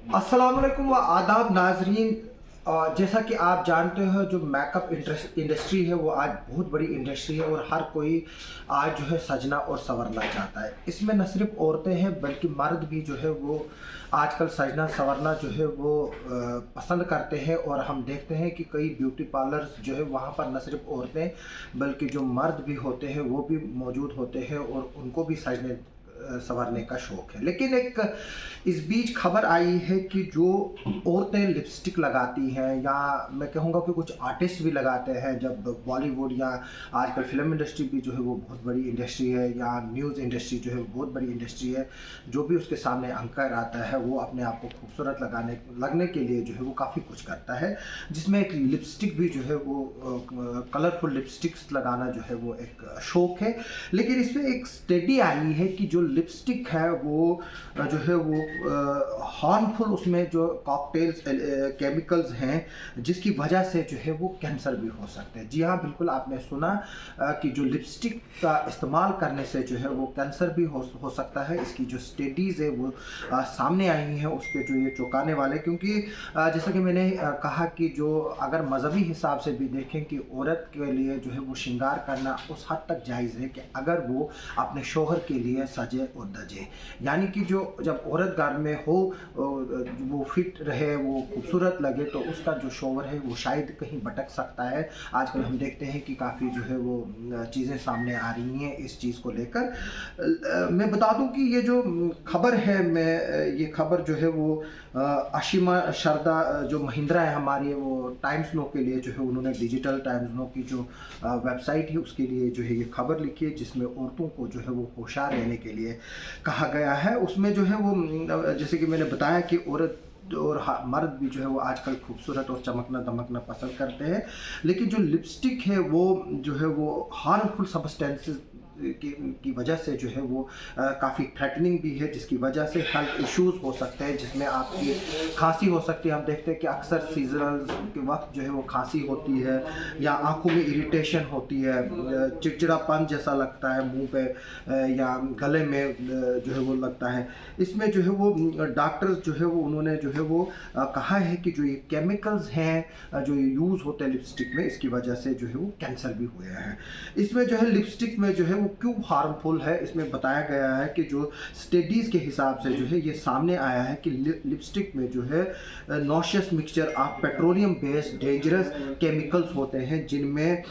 अस्सलाम वालेकुम व आदाब नाजरीन। जैसा कि आप जानते हो जो मेकअप इंडस्ट्री है वो आज बहुत बड़ी इंडस्ट्री है और हर कोई आज जो है सजना और संवरना चाहता है। इसमें न सिर्फ औरतें हैं बल्कि मर्द भी जो है वो आजकल सजना संवरना जो है वो पसंद करते हैं। और हम देखते हैं कि कई ब्यूटी पार्लर्स जो है वहाँ पर न सिर्फ औरतें बल्कि जो मर्द भी होते हैं वो भी मौजूद होते हैं और उनको भी सजने संवारने का शौक है। लेकिन एक इस बीच खबर आई है कि जो औरतें लिपस्टिक लगाती हैं या मैं कहूँगा कि कुछ आर्टिस्ट भी लगाते हैं, जब बॉलीवुड या आजकल फिल्म इंडस्ट्री भी जो है वो बहुत बड़ी इंडस्ट्री है या न्यूज़ इंडस्ट्री जो है बहुत बड़ी इंडस्ट्री है, जो भी उसके सामने एंकर आता है वो अपने आप को खूबसूरत लगने के लिए जो है वो काफ़ी कुछ करता है, जिसमें एक लिपस्टिक भी जो है वो कलरफुल लिपस्टिक्स लगाना जो है वो एक शौक है। लेकिन इसमें एक स्टडी आई है कि जो लिपस्टिक है वो जो है वो हार्मफुल, उसमें जो कॉकटेल्स केमिकल्स हैं जिसकी वजह से जो है वो कैंसर भी हो सकते हैं। जी हाँ, बिल्कुल आपने सुना कि जो लिपस्टिक का इस्तेमाल करने से जो है वो कैंसर भी हो सकता है। इसकी जो स्टडीज़ है वो सामने आई हैं, उसके जो ये चौंकाने वाले, क्योंकि जैसा कि मैंने कहा कि जो अगर मजहबी हिसाब से भी देखें कि औरत के लिए जो है वो श्रृंगार करना उस हद तक जायज़ है कि अगर वो अपने शोहर के लिए सजे और दजे, यानी कि जो जब औरत घर में हो वो फिट रहे, वो खूबसूरत लगे, तो उसका जो शोहर है वो शायद कहीं भटक सकता है। आजकल हम देखते हैं कि काफ़ी जो है वो चीज़ें सामने आ रही हैं इस चीज़ को लेकर। मैं बता दूं कि ये जो खबर है, ये खबर जो है वो आशिमा शारदा जो महिंद्रा है हमारी, वो टाइम्स नो के लिए जो है उन्होंने डिजिटल टाइम्स नो की जो वेबसाइट है उसके लिए जो है ये खबर लिखी है, जिसमें औरतों को जो है वो होशियार रहने के लिए कहा गया है। उसमें जो है वो जैसे कि मैंने बताया कि औरत और मर्द भी जो है वो आजकल खूबसूरत और चमकना दमकना पसंद करते हैं, लेकिन जो लिपस्टिक है वो जो है वो हार्मफुल सब्सटेंसेस की वजह से जो है वो काफ़ी थ्रेटनिंग भी है, जिसकी वजह से हेल्थ इश्यूज़ हो सकते हैं, जिसमें आपकी खांसी हो सकती है। हम देखते हैं कि अक्सर सीजनल के वक्त जो है वो खांसी होती है या आंखों में इरिटेशन होती है, चिड़चिड़ापन जैसा लगता है मुंह पे या गले में जो है वो लगता है। इसमें जो है वो डॉक्टर्स जो है वो उन्होंने जो है वो कहा है कि जो ये केमिकल्स हैं जो यूज़ होते हैं लिपस्टिक में, इसकी वजह से जो है वो कैंसर भी हुए हैं। इसमें जो है लिपस्टिक में जो है वो क्यों हार्मफुल है, इसमें बताया गया है कि जो स्टडीज़ के हिसाब से जो है ये सामने आया है कि लिपस्टिक में जो है nauseous mixture of petroleum based dangerous chemicals होते हैं, जिनमें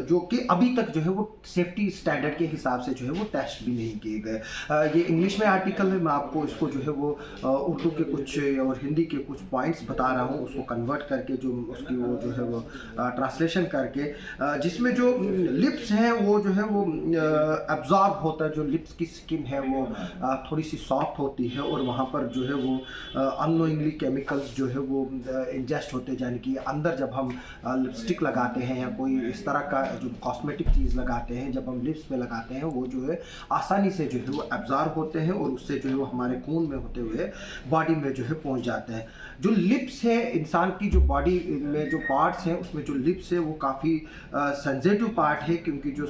जो कि अभी तक जो है वो सेफ्टी स्टैंडर्ड के हिसाब से जो है वो टेस्ट भी नहीं किए गए। ये इंग्लिश में आर्टिकल है, मैं आपको इसको जो है वो उर्दू के कुछ और हिंदी के कुछ पॉइंट्स बता रहा हूँ, उसको कन्वर्ट करके जो उसकी वो जो है वो ट्रांसलेशन करके, जिसमें जो लिप्स हैं वो जो है वो एब्जॉर्ब होता है, जो लिप्स की स्किन है वो थोड़ी सी सॉफ्ट होती है और वहाँ पर जो है वो अननोइंगली केमिकल्स जो है वो इंजेस्ट होते हैं, यानी कि अंदर जब हम लिपस्टिक लगाते हैं या कोई इस तरह का जो कॉस्मेटिक चीज़ लगाते हैं, जब हम लिप्स पे लगाते हैं वो जो है आसानी से जो है वो एब्जॉर्ब होते हैं और उससे जो है वो हमारे खून में होते हुए बॉडी में जो है पहुंच जाते हैं। जो लिप्स है इंसान की जो बॉडी में जो पार्ट्स हैं उसमें जो लिप्स है वो काफ़ी सेंसिटिव पार्ट है, क्योंकि जो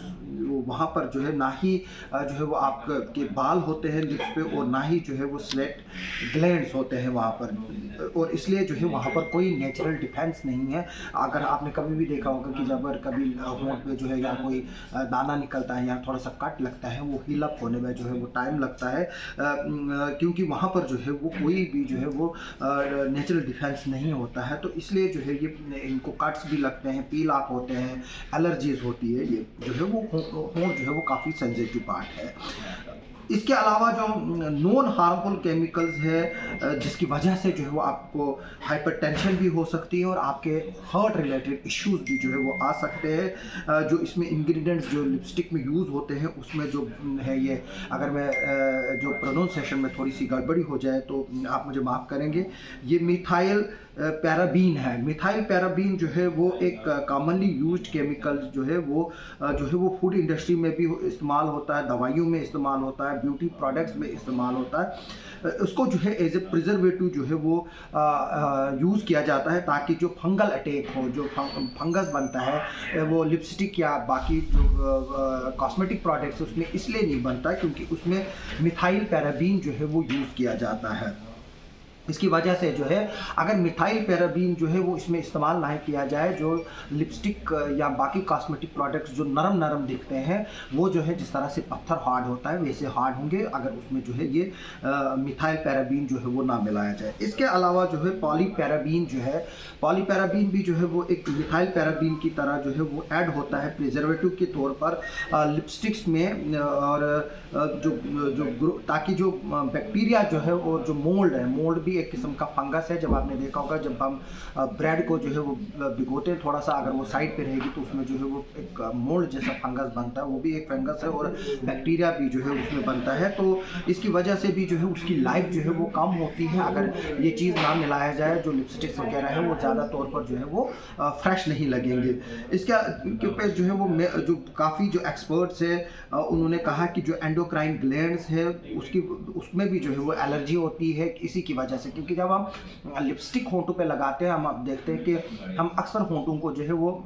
वहाँ पर जो है ना ही जो है वो आपके बाल होते हैं लिप्स पे और ना ही जो है वो स्वेट ग्लैंड्स होते हैं वहाँ पर, और इसलिए जो है वहाँ पर कोई नेचुरल डिफेंस नहीं है। अगर आपने कभी भी देखा होगा कि जब कभी होंठ पे जो है या कोई दाना निकलता है या थोड़ा सा कट लगता है, वो हील अप होने में जो है वो टाइम लगता है, क्योंकि वहाँ पर जो है वो कोई भी जो है वो नेचुरल डिफेंस नहीं होता है। तो इसलिए जो है ये इनको कट्स भी लगते हैं, पील ऑफ होते हैं, एलर्जीज होती है। ये जो है वो होंठ जो है वो काफ़ी सेंसिटिव पार्ट है। इसके अलावा जो नॉन हार्मफुल केमिकल्स है जिसकी वजह से जो है वो आपको हाइपरटेंशन भी हो सकती है और आपके हार्ट रिलेटेड इश्यूज भी जो है वो आ सकते हैं। जो इसमें इंग्रेडिएंट्स जो लिपस्टिक में यूज़ होते हैं उसमें जो है ये, अगर मैं जो प्रोनाउंसिएशन में थोड़ी सी गड़बड़ी हो जाए तो आप मुझे माफ़ करेंगे, ये मिथाइल पैराबीन है। मिथाइल पैराबीन जो है वो एक कॉमनली यूज्ड केमिकल जो है वो फूड इंडस्ट्री में भी इस्तेमाल होता है, दवाइयों में इस्तेमाल होता है, है, ब्यूटी प्रोडक्ट्स में इस्तेमाल होता है, उसको जो है एज ए प्रिजर्वेटिव जो है वो यूज़ किया जाता है, ताकि जो फंगल अटैक हो, जो फंगस बनता है वो लिपस्टिक या बाकी जो कॉस्मेटिक प्रोडक्ट्स उसमें इसलिए नहीं बनता क्योंकि उसमें मिथाइल पैराबीन जो है वो यूज़ किया जाता है। इसकी वजह से जो है अगर मिथाइल पैराबीन जो है वो इसमें इस्तेमाल ना किया जाए, जो लिपस्टिक या बाकी कॉस्मेटिक प्रोडक्ट्स जो नरम नरम दिखते हैं वो जो है जिस तरह से पत्थर हार्ड होता है वैसे हार्ड होंगे अगर उसमें जो है ये मिथाइल पैराबीन जो है वो ना मिलाया जाए। इसके अलावा जो है पॉलीपैराबीन जो है, पॉलीपैराबीन भी जो है वो एक मिथाइल पैराबीन की तरह जो है वो ऐड होता है प्रिजर्वेटिव के तौर पर लिपस्टिक्स में, और जो ताकि जो बैक्टीरिया जो है और जो मोल्ड है, मोल्ड भी एक किस्म का फंगस है। जब आपने देखा होगा जब हम ब्रेड को जो है वो भिगोते हैं थोड़ा सा, अगर वो साइड पे रहेगी तो उसमें जो है वो एक मोल्ड जैसा फंगस बनता है, वो भी एक फंगस है और बैक्टीरिया भी जो है उसमें बनता है। तो इसकी वजह से भी जो है उसकी लाइफ जो है वो कम होती है अगर ये चीज़ ना मिलाया जाए। जो लिपस्टिक्स वगैरह है वो ज़्यादा तौर पर जो है वो फ्रेश नहीं लगेंगे। इसके ऊपर जो है वो जो काफ़ी जो एक्सपर्ट्स है उन्होंने कहा कि जो एंडोक्राइन ग्लैंड्स है उसमें भी जो है वो एलर्जी होती है इसी की वजह से, क्योंकि जब हम लिपस्टिक होंठों पे लगाते हैं हम अब देखते हैं कि हम अक्सर होंठों को जो है वो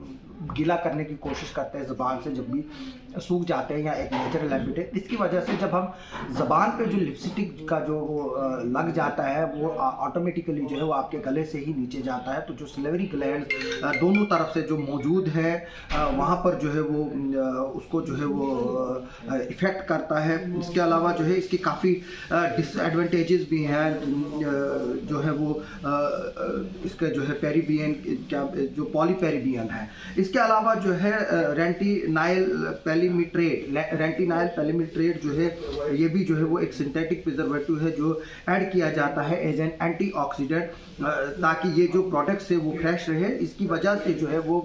गीला करने की कोशिश करते हैं ज़बान से जब भी सूख जाते हैं या एक नेचुरल हैबिट है। इसकी वजह से जब हम ज़बान पे जो लिपस्टिक का जो लग जाता है वो ऑटोमेटिकली जो है वो आपके गले से ही नीचे जाता है, तो जो सलेवरी ग्लैंड दोनों तरफ से जो मौजूद है वहाँ पर जो है वो उसको जो है वो इफ़ेक्ट करता है। इसके अलावा जो है इसकी काफ़ी डिसएडवांटेजेस भी हैं, जो है वो इसका जो है पेरिबियन क्या जो पॉलीपेरिबियन है। इसके अलावा जो है रेंटिनाइल पैलिमिट्रेट जो है ये भी जो है वो एक सिंथेटिक प्रिजर्वेटिव है जो ऐड किया जाता है एज एन एंटीऑक्सीडेंट, ताकि ये जो प्रोडक्ट्स है वो फ्रेश रहे। इसकी वजह से जो है वो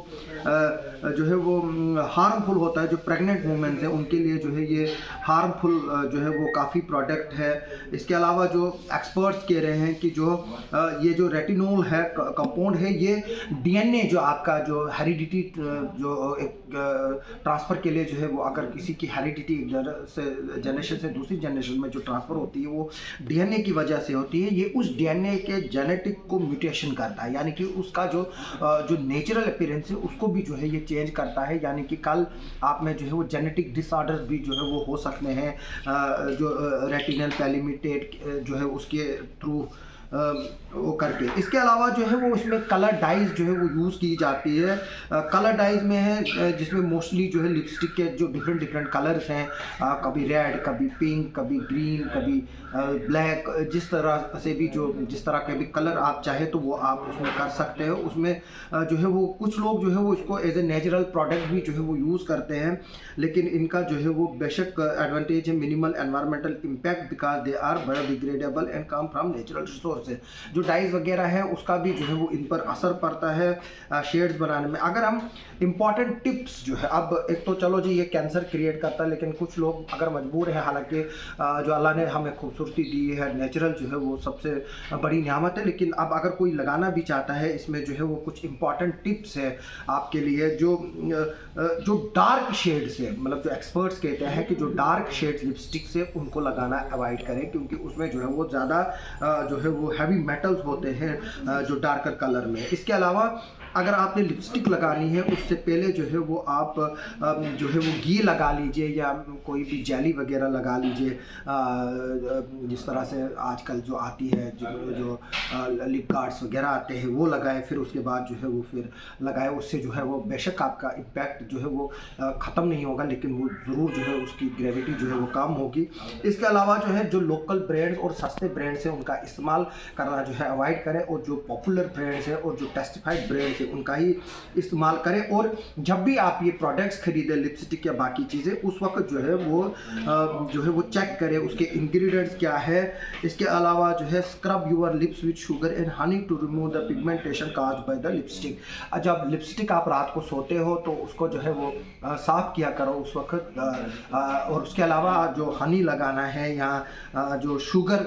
हार्मफुल होता है, जो प्रेग्नेंट वुमेन है उनके लिए जो है ये हार्मफुल जो है वो काफ़ी प्रोडक्ट है। इसके अलावा जो एक्सपर्ट्स कह रहे हैं कि जो ये जो रेटिनोल है कंपाउंड है ये डीएनए जो आपका जो हेरिडिटी जो एक ट्रांसफ़र के लिए जो है वो अगर किसी की हेरिडिटी जनरेशन से दूसरी जनरेशन में जो ट्रांसफ़र होती है वो डीएनए की वजह से होती है। ये उस डीएनए के जेनेटिक को म्यूटेशन करता है, यानी कि उसका जो नेचुरल अपीयरेंस है उसको भी जो है ये चेंज करता है, यानी कि कल आप में जो है वो जेनेटिक डिसऑर्डर्स भी जो है वो हो सकते हैं जो रेटिनल पैलिमिटेट जो है उसके थ्रू वो करके। इसके अलावा जो है वो इसमें कलर डाइज जो है वो यूज़ की जाती है। कलर डाइज में है जिसमें मोस्टली जो है लिपस्टिक के जो डिफरेंट कलर्स हैं, कभी रेड, कभी पिंक, कभी ग्रीन, कभी ब्लैक, जिस तरह से भी जिस तरह के भी कलर आप चाहे तो वो आप उसमें कर सकते हो। उसमें जो है वो कुछ लोग जो है वो इसको एज ए नेचुरल प्रोडक्ट भी जो है वो यूज़ करते हैं, लेकिन इनका जो है वो बेशक एडवांटेज है minimal environmental impact because they are biodegradable and come from natural resources. जो डाइज वगैरह है उसका भी जो है वो इन पर असर पड़ता है शेड्स बनाने में। अगर हम इम्पॉर्टेंट टिप्स जो है, अब एक तो चलो जी ये कैंसर क्रिएट करता है, लेकिन कुछ लोग अगर मजबूर हैं, हालांकि जो अल्लाह ने हमें खूबसूरती दी है, नेचुरल जो है वो सबसे बड़ी नियामत है, लेकिन अब अगर कोई लगाना भी चाहता है इसमें जो है वो कुछ इम्पॉर्टेंट टिप्स है आपके लिए। जो डार्क शेड्स है, मतलब जो एक्सपर्ट्स कहते हैं कि जो डार्क शेड्स लिपस्टिक से उनको लगाना अवॉइड करें, क्योंकि उसमें जो है वो ज़्यादा जो है वो हैवी मेटल्स होते हैं जो डार्कर कलर में। इसके अलावा अगर आपने लिपस्टिक लगानी है उससे पहले जो है वो आप जो है वो घी लगा लीजिए या कोई भी जेली वगैरह लगा लीजिए, जिस तरह से आजकल जो आती है जो लिप गार्ड्स वगैरह आते हैं वो लगाए, फिर उसके बाद जो है वो फिर लगाए। उससे जो है वो बेशक आपका इम्पैक्ट जो है वो ख़त्म नहीं होगा, लेकिन वो ज़रूर जो है उसकी ग्रेविटी जो है वो कम होगी। इसके अलावा जो है जो लोकल ब्रांड्स और सस्ते ब्रांड्स हैं उनका इस्तेमाल करना जो है अवॉइड करें, और जो पॉपुलर ब्रांड्स हैं और जो टेस्टिफाइड ब्रांड्स उनका ही इस्तेमाल करें। और जब भी आप ये प्रोडक्ट्स खरीदें, लिपस्टिक या बाकी चीज़ें, उस वक्त जो है वो चेक करें उसके इंग्रेडिएंट्स क्या है। इसके अलावा जो है scrub your lips with sugar and honey to remove the pigmentation caused by the lipstick. जब लिपस्टिक आप रात को सोते हो तो उसको जो है वो साफ़ किया करो उस वक्त। और उसके अलावा जो हनी लगाना है या जो शुगर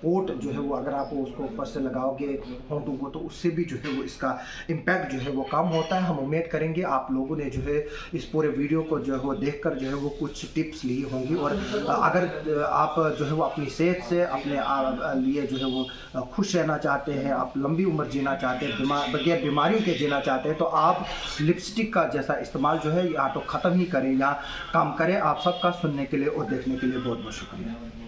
कोट जो है वो अगर आप उसको ऊपर से लगाओगे होंठों को, तो उससे भी जो है वो इसका इम्पैक्ट जो है वो कम होता है। हम उम्मीद करेंगे आप लोगों ने जो है इस पूरे वीडियो को जो है वो देखकर जो है वो कुछ टिप्स ली होंगी, और अगर आप जो है वो अपनी सेहत से अपने लिए जो है वो खुश रहना चाहते हैं, आप लंबी उम्र जीना चाहते हैं, बगैर बीमारियों के जीना चाहते हैं, तो आप लिपस्टिक का जैसा इस्तेमाल जो है या तो ख़त्म ही करें या कम करें। आप सबका सुनने के लिए और देखने के लिए बहुत बहुत शुक्रिया।